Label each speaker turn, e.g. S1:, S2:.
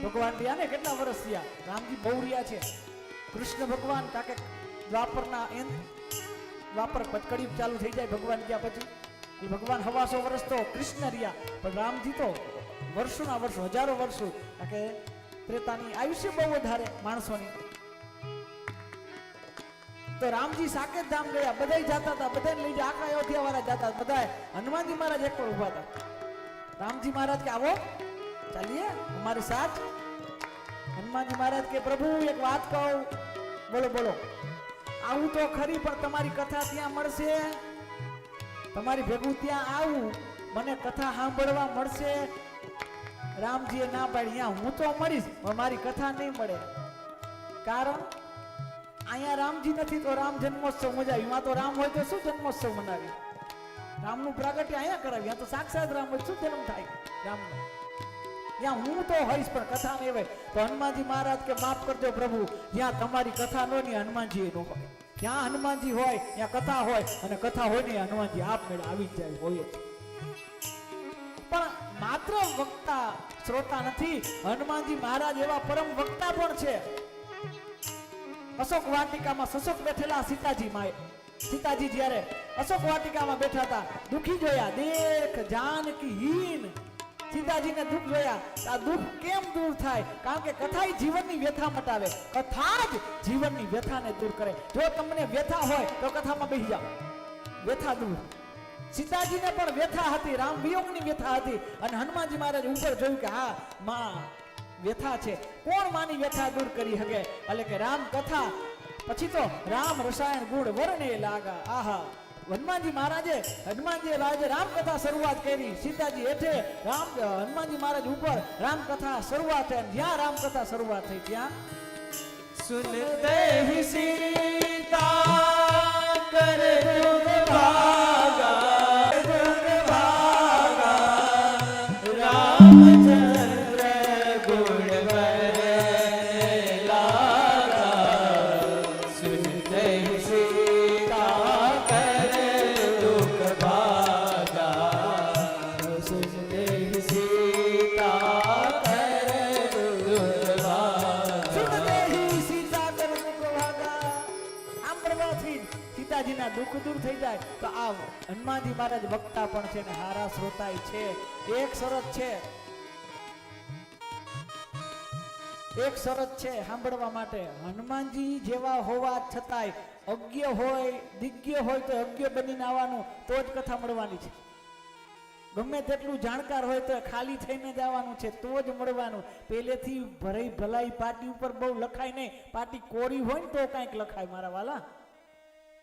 S1: ભગવાન રહ્યા ને કેટલા વર્ષ થયા, રામજી બહુ રહ્યા છે. કૃષ્ણ ભગવાન કાકે દ્વાપરના એન દ્વાપર કળિયુગ ચાલુ થઈ જાય ભગવાન ગયા પછી એ ભગવાન 125 વર્ષ તો કૃષ્ણ રહ્યા, પણ રામજી તો વર્ષોના વર્ષો, હજારો વર્ષો, કે ત્રેતાની આયુષ્ય બહુ વધારે માણસોની. તો રામજી સાકેત ધામ ગયા, બધાય જાતા હતા, બધાને લઈ જાય, આખા અયોધ્યા વાળા જાતા, બધાય. હનુમાનજી મહારાજ એક પર ઉભા હતા. રામજી મહારાજ કે આવો ચાલીએ અમારી સાથ. હનુમાનજી મહારાજ કે પ્રભુ એક વાત કહું. બોલો બોલો. આવું તો ખરી, પણ તમારી કથા ત્યાં મળશે, તમારી ભેગું ત્યાં આવું, મને કથા સાંભળવા મળશે. રામજીએ ના પાડી, હું તો મળીશ પણ મારી કથા નહીં મળે. કારણ અહીંયા રામજી નથી તો રામ જન્મોત્સવ મજાવી, તો રામ હોય તો શું જન્મોત્સવ મનાવી? રામનું પ્રાગટ્ય અહીંયા કરાવી, તો સાક્ષાત રામ હોય, શું જન્મ થાય રામનો? ત્યાં હું તો હોઈશ પણ કથા નહીં હોય. તો હનુમાનજી મહારાજ કે માફ કરજો પ્રભુ, જ્યાં તમારી કથા નો ની હનુમાનજી નો હોય. જ્યાં હનુમાનજી હોય ત્યાં કથા હોય, અને કથા હોય ને હનુમાનજી આપમેળે આવી જ જાય હોય. પણ માત્ર વક્તા શ્રોતા નથી, હનુમાનજી મહારાજ એવા પરમ વક્તા પણ છે. અશોક વાટિકામાં સશોક બેઠેલા સીતાજી માએ, સીતાજી જ્યારે અશોક વાટિકામાં બેઠા હતા, દુખી જોયા, દેખ જાનકી હીન. સીતાજીને દુઃખ જોયા. આ દુઃખ કેમ દૂર થાય? કારણ કે કથા જીવનની વ્યથા મટાવે, કથા જ જીવનની વ્યથાને દૂર કરે. જો તમને વ્યથા હોય તો કથામાં બેસી જાઓ, વ્યથા દૂર. સીતાજીને પણ વ્યથા હતી, રામ વિયોગની વ્યથા હતી, અને હનુમાનજી મહારાજ ઉપર જોયું કે હા માં વ્યથા છે. કોણ માની વ્યથા દૂર કરી શકે? એટલે કે રામ કથા. પછી તો રામ રસાયણ ગુણ વર્ણે લાગા. આહા, હનુમાનજી મહારાજે રામ કથા શરૂઆત કરી. સીતાજી હેઠે, રામ હનુમાનજી મહારાજ ઉપર રામ કથા શરૂઆત થઈ. જ્યાં રામ કથા શરૂઆત થઈ ત્યાં
S2: સુનતે હી સીતા કર જુગ ભાગા, જુગ ભાગા, રામચંદ્ર ગુણ વર્ણે લાગા. સુનતે હી સીતા કર જુગ ભાગા, સુનતે હી સીતા કર જુગ ભાગા.
S1: સીતાજીના દુઃખ દૂર થઈ જાય. તો આ હનુમાનજી મહારાજ વક્તા પણ છે ને હારા શ્રોતાય છે. એક શરત છે, એક શરત છે સાંભળવા માટે. હનુમાનજી જેવા હોવા છતાંય અજ્ઞ હોય, દિગ્ય હોય તો અજ્ઞ બનીને આવવાનું, તો જ કથા મળવાની છે. ગમે તેટલું જાણકાર હોય તો ખાલી થઈને જ આવવાનું છે, તો જ મળવાનું. પહેલેથી ભરાઈ ભલાઈ પાટી ઉપર બહુ લખાય નહીં. પાટી કોરી હોય ને તો કાંઈક લખાય મારા વાલા.